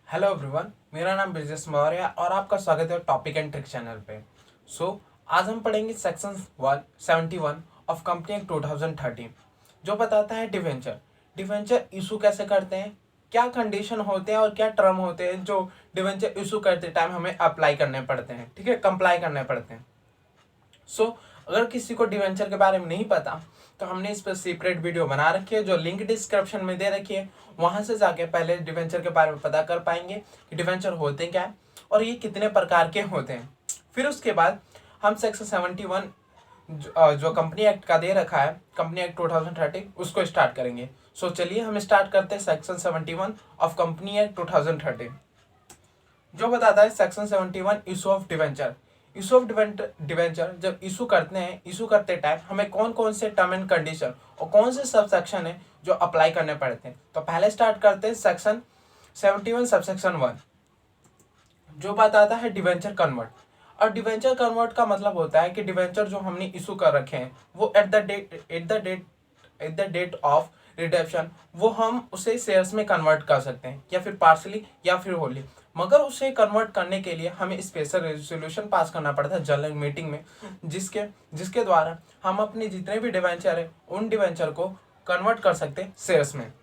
Hello everyone, मेरा नाम ब्रिजेश मौर्य और आपका स्वागत है टॉपिक एंड ट्रिक चैनल पे। आज हम पढ़ेंगे सेक्शन 171 ऑफ कंपनी एक्ट 2013 जो बताता है डिवेंचर। डिवेंचर इशू कैसे करते हैं, क्या कंडीशन होते हैं और क्या टर्म होते हैं जो डिवेंचर इशू करते टाइम हमें अप्लाई करने पड़ते हैं, ठीक है, कंप्लाई करने पड़ते हैं। अगर किसी को डिवेंचर के बारे में नहीं पता तो हमने इस पर सेपरेट वीडियो बना रखी है जो लिंक डिस्क्रिप्शन में दे रखी है। वहां से जाके पहले डिवेंचर के बारे में पता कर पाएंगे कि डिवेंचर होते क्या है और ये कितने प्रकार के होते हैं। फिर उसके बाद हम सेक्शन 71 जो कंपनी एक्ट का दे रखा है, कंपनी एक्ट 2013, उसको स्टार्ट करेंगे। चलिए हम स्टार्ट करते हैं सेक्शन 71 ऑफ कंपनी एक्ट 2013 जो बताता है section 71 issue of debenture. Issue of debenture जब इशू करते हैं, इशू करते टाइम हमें कौन कौन से टर्म एंड कंडीशन और कौन से सब सेक्शन है जो अप्लाई करने पड़ते हैं। तो पहले स्टार्ट करते हैं सेक्शन 71 सबसेक्शन 1 जो बताता है डिवेंचर कन्वर्ट। और डिवेंचर कन्वर्ट का मतलब होता है कि डिवेंचर जो हमने इशू कर रखे हैं वो at the date of redemption वो हम उसे शेयर्स में कन्वर्ट कर सकते हैं, या फिर पार्सली या फिर होली। मगर उसे कन्वर्ट करने के लिए हमें स्पेशल रेजोल्यूशन पास करना पड़ता है जनरल मीटिंग में, जिसके जिसके द्वारा हम अपने जितने भी डिवेंचर है उन डिवेंचर को कन्वर्ट कर सकते हैं शेयर्स में।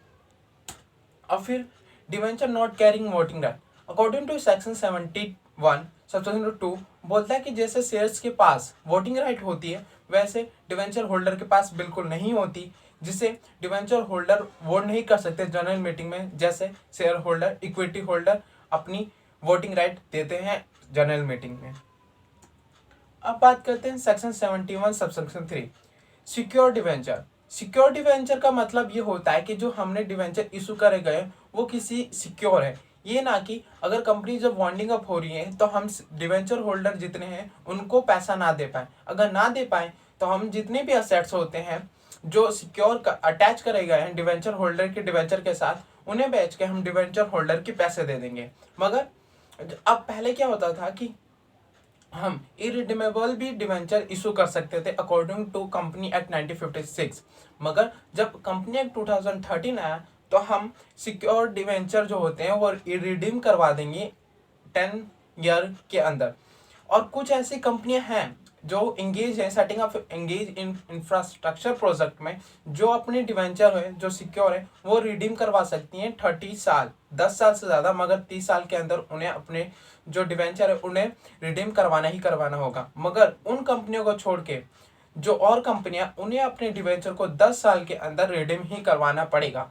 और फिर debenture not carrying voting right according to section 71 subsection 2 बोलता है कि जैसे शेयर्स के पास वोटिंग राइट होती है वैसे डिवेंचर होल्डर के पास बिल्कुल नहीं होती, जिसे डिवेंचर होल्डर वोट नहीं कर सकते जनरल मीटिंग में, जैसे शेयर होल्डर इक्विटी होल्डर अपनी वोटिंग राइट देते हैं जनरल मीटिंग में। अब बात करते हैं section 71 subsection 3 secure debenture. Secure debenture का मतलब ये होता है कि जो हमने डिवेंचर इशू करे गए वो किसी सिक्योर है। ये ना कि अगर कंपनी जब वाइंडिंग अप हो रही है तो हम डिवेंचर होल्डर जितने हैं उनको पैसा ना दे पाए। अगर ना दे पाए तो हम जितने भी असेट्स होते हैं जो सिक्योर अटैच करे गए हैं डिवेंचर होल्डर के डिवेंचर के साथ उन्हें बेच के हम डिवेंचर होल्डर के पैसे दे देंगे। मगर अब पहले क्या होता था कि हम इरिडीमेबल भी डिवेंचर इशू कर सकते थे अकॉर्डिंग टू कंपनी एक्ट 1956। मगर जब कंपनी एक्ट 2013 आया तो हम सिक्योर डिवेंचर जो होते हैं वो रिडीम करवा देंगे 10 ईयर के अंदर। और कुछ ऐसी कंपनियां हैं जो एंगेज है setting up engage in infrastructure project में, जो अपने डिवेंचर है जो सिक्योर है वो रिडीम करवा सकती हैं 30 साल, 10 साल से ज़्यादा, मगर 30 साल के अंदर उन्हें अपने जो डिवेंचर है उन्हें रिडीम करवाना ही करवाना होगा। मगर उन कंपनियों को छोड़ के जो और कंपनियां उन्हें अपने डिवेंचर को 10 साल के अंदर रिडीम ही करवाना पड़ेगा।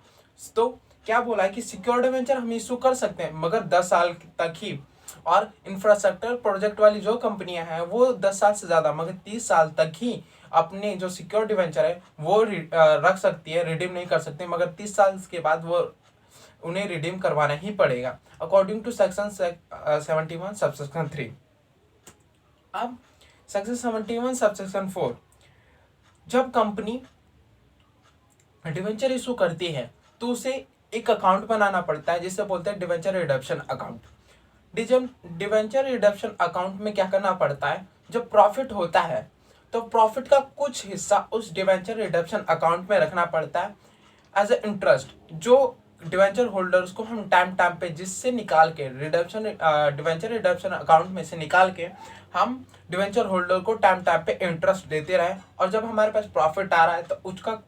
तो क्या बोला है कि सिक्योर डिवेंचर हम इशू कर सकते हैं मगर 10 साल तक ही, और इंफ्रास्ट्रक्चर प्रोजेक्ट वाली जो कंपनियां हैं वो 10 साल से ज़्यादा मगर 30 साल तक ही अपने जो सिक्योर डिवेंचर है वो रख सकती है, रिडीम नहीं कर सकती, मगर 30 साल के बाद वो उन्हें रिडीम करवाना ही पड़ेगा अकॉर्डिंग टू सेक्शन 71 सबसेक्शन 3। अब सेक्शन 71 सबसेक्शन 4 जब कंपनी डिवेंचर इशू करती है तो उसे एक अकाउंट बनाना पड़ता है जिसे बोलते हैं debenture redemption account. Debenture redemption account में क्या करना पड़ता है, जब प्रॉफिट होता है तो प्रॉफिट का कुछ हिस्सा उस डिवेंचर रिडम्पशन अकाउंट में रखना पड़ता है एज ए इंटरेस्ट, जो डिवेंचर होल्डर्स को हम टाइम टाइम पे जिससे निकाल के डिवेंचर रिडम्पशन अकाउंट में से निकाल के हम डिवेंचर होल्डर को टाइम टाइम पे इंटरेस्ट देते रहे, और जब हमारे पास प्रॉफिट आ रहा है तो उसका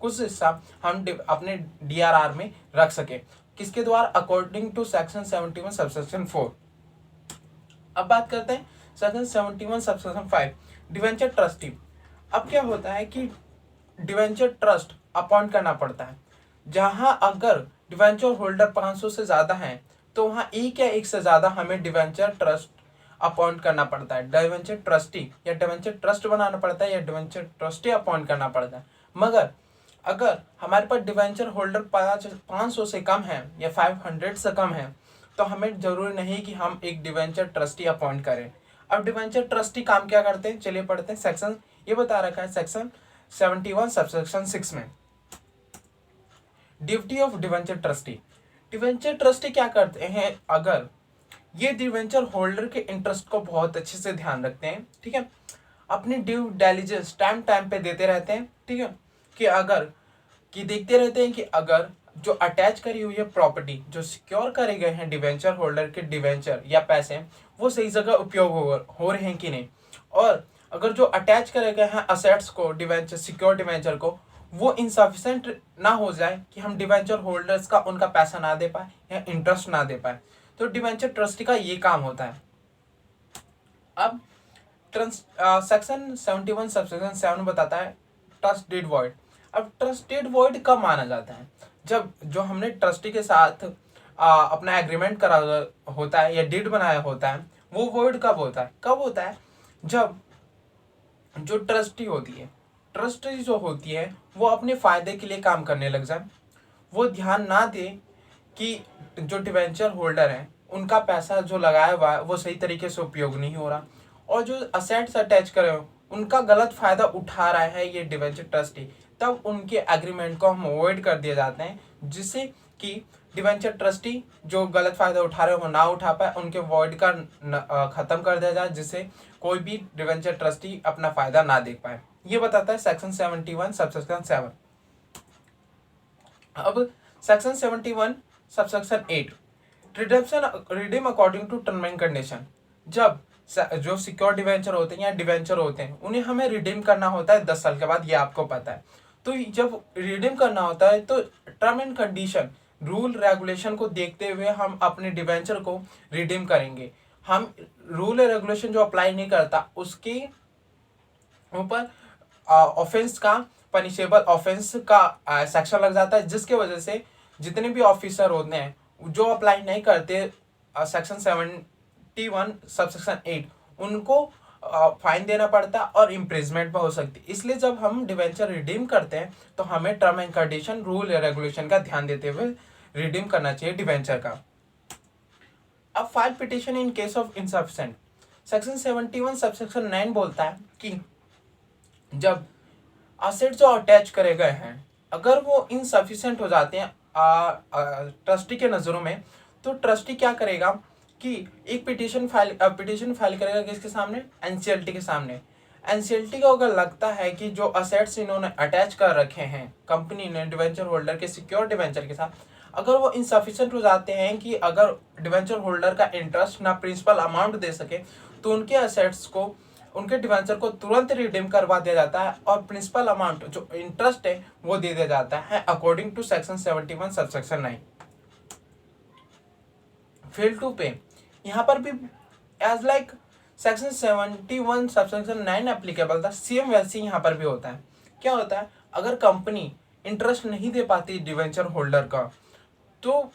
कुछ हिस्सा हम अपने डीआरआर में रख सके, किसके द्वारा, अकॉर्डिंग टू सेक्शन 71 सबसेक्शन 4। अब बात करते हैं सेक्शन 71 सबसेक्शन 5 डिवेंचर ट्रस्टी। अब क्या होता है कि डिवेंचर ट्रस्ट अपॉइंट करना पड़ता है। जहां अगर डिवेंचर होल्डर 500 से ज़्यादा हैं तो वहां एक या एक से ज़्यादा हमें डिवेंचर ट्रस्ट अपॉइंट करना पड़ता है, डिवेंचर ट्रस्टी या डिवेंचर ट्रस्ट बनाना पड़ता है या डिवेंचर ट्रस्टी अपॉइंट करना पड़ता है। मगर अगर हमारे पास डिवेंचर होल्डर 500 से कम है या 500 से कम है तो हमें जरूरी नहीं कि हम एक डिवेंचर ट्रस्टी अपॉइंट करें। अब डिवेंचर ट्रस्टी काम क्या करते हैं, चलिए पढ़ते हैं। सेक्शन ये बता रखा है सेक्शन 71 सबसेक्शन 6 में duty of debenture trustee. Debenture trustee क्या करते हैं, अगर ये डिवेंचर होल्डर के इंटरेस्ट को बहुत अच्छे से ध्यान रखते हैं, ठीक है, अपनी ड्यू डेलिजेंस टाइम टाइम पे देते रहते हैं, ठीक है, कि देखते रहते हैं कि अगर जो अटैच करी हुई है प्रॉपर्टी, जो सिक्योर करे गए हैं डिवेंचर होल्डर के डिवेंचर या पैसे, वो सही जगह उपयोग हो रहे हैं कि नहीं, और अगर जो अटैच करे गए हैं असेट्स को डिवेंचर सिक्योर डिवेंचर को, वो इनसफिशेंट ना हो जाए कि हम डिवेंचर होल्डर्स का उनका पैसा ना दे पाए या इंटरेस्ट ना दे पाए, तो डिवेंचर ट्रस्टी का ये काम होता है। अब सेक्शन 71 सबसेक्शन 7 बताता है ट्रस्ट डीड वॉइड। अब ट्रस्ट डीड वॉइड कब माना जाता है? जब जो हमने ट्रस्टी के साथ अपना एग्रीमेंट करा होता है या डीड बनाया होता है, वो वॉइड कब होता है? कब होता है? जब जो ट्रस्टी होती है, ट्रस्टी जो होती है वो अपने फायदे के लिए काम करने लग जाए, वो ध्यान ना दे कि जो डिवेंचर होल्डर हैं उनका पैसा जो लगाया हुआ है वो सही तरीके से उपयोग नहीं हो रहा, और जो असेट्स अटैच करे हो उनका गलत फायदा उठा रहा है ये डिवेंचर ट्रस्टी, तब उनके एग्रीमेंट को हम अवॉइड कर दिए जाते हैं, जिससे कि डिवेंचर ट्रस्टी जो गलत फायदा उठा रहे हो वो ना उठा पाए, उनके वॉइड का खत्म कर दिया जाए, जिससे कोई भी डिवेंचर ट्रस्टी अपना फायदा ना देख पाए। ये बताता है सेक्शन 71 सबसेक्शन 7। अब section 71 subsection 8, redeem according to term and condition. जब जो सिक्योर डिवेंचर होते हैं या डिवेंचर होते हैं उन्हें हमें रिडीम करना होता है 10 साल के बाद, ये आपको पता है। तो जब रिडीम करना होता है तो term and condition rule regulation को देखते हुए हम अपने डिवेंचर को रिडीम करेंगे। हम रूल रेगुलेशन जो अप्लाई नहीं करता उसके ऊपर ऑफेंस का पनिशेबल ऑफेंस का सेक्शन लग जाता है, जिसके वजह से जितने भी ऑफिसर होते हैं जो अप्लाई नहीं करते सेक्शन 71 सबसेक्शन 8, उनको फाइन देना पड़ता और इम्प्रिजमेंट भी हो सकती है। इसलिए जब हम डिवेंचर रिडीम करते हैं तो हमें टर्म एंड कंडीशन रूल या रेगुलेशन का ध्यान देते हुए रिडीम करना चाहिए डिवेंचर का। अब file petition in case of insufficient, section 71 subsection 9 बोलता है कि जब असेट जो अटैच करे गए हैं अगर वो इनसफिशिएंट हो जाते हैं ट्रस्टी के नज़रों में, तो ट्रस्टी क्या करेगा कि एक पिटीशन फाइल करेगा किसके सामने? एनसीएलटी के सामने। एनसीएलटी को अगर लगता है कि जो असेट्स इन्होंने अटैच कर रखे हैं कंपनी ने डिवेंचर होल्डर के सिक्योर डिवेंचर के साथ, अगर वो इनसफिशिएंट हो जाते हैं कि अगर डिवेंचर होल्डर का इंटरेस्ट ना प्रिंसिपल अमाउंट दे सके, तो उनके असेट्स को उनके डिवेंचर को तुरंत रिडीम करवा दिया जाता है और प्रिंसिपल अमाउंट जो इंटरेस्ट है वो दे दिया जाता है according to section 71 subsection 9। Fail to pay, यहाँ पर भी as like section 71 subsection 9 applicable था, सेम वैसे यहाँ पर भी होता है। क्या होता है? अगर कंपनी इंटरेस्ट नहीं दे पाती डिवेंचर होल्डर का, तो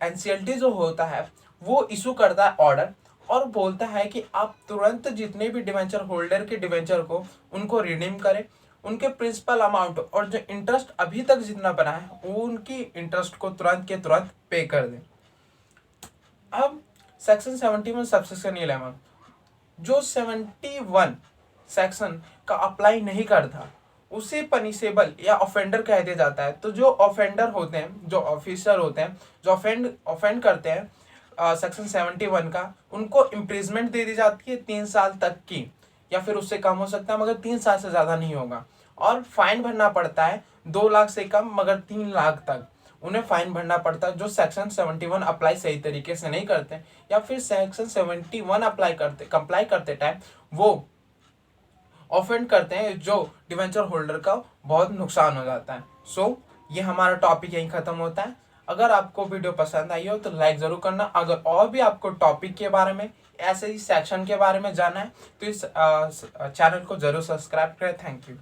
एनसीएलटी जो होता है वो इशू करता है ऑर्डर और बोलता है कि आप तुरंत जितने भी डिवेंचर होल्डर के डिवेंचर को उनको रिडीम करें, उनके प्रिंसिपल अमाउंट और जो इंटरेस्ट अभी तक जितना बना है वो उनकी इंटरेस्ट को तुरंत के तुरंत पे कर दें। अब सेक्शन 71 सबसेक्शन 11, जो 71 सेक्शन का अप्लाई नहीं करता उसे पनिशेबल या ऑफेंडर कह दिया जाता है। तो जो ऑफेंडर होते हैं, जो ऑफिसर होते हैं जो ऑफेंड करते हैं सेक्शन 71 का, उनको इम्प्रिजमेंट दे दी जाती है 3 साल तक की, या फिर उससे कम हो सकता है मगर 3 साल से ज़्यादा नहीं होगा, और फाइन भरना पड़ता है 2 लाख से कम मगर 3 लाख तक उन्हें फाइन भरना पड़ता है। जो सेक्शन 71 अप्लाई सही तरीके से नहीं करते या फिर सेक्शन 71 कंप्लाई करते टाइम वो ऑफेंड करते हैं, जो डिवेंचर होल्डर का बहुत नुकसान हो जाता है। सो ये हमारा टॉपिक यहीं ख़त्म होता है। अगर आपको वीडियो पसंद आई हो तो लाइक ज़रूर करना। अगर और भी आपको टॉपिक के बारे में ऐसे ही सेक्शन के बारे में जानना है तो इस चैनल को ज़रूर सब्सक्राइब करें। Thank you.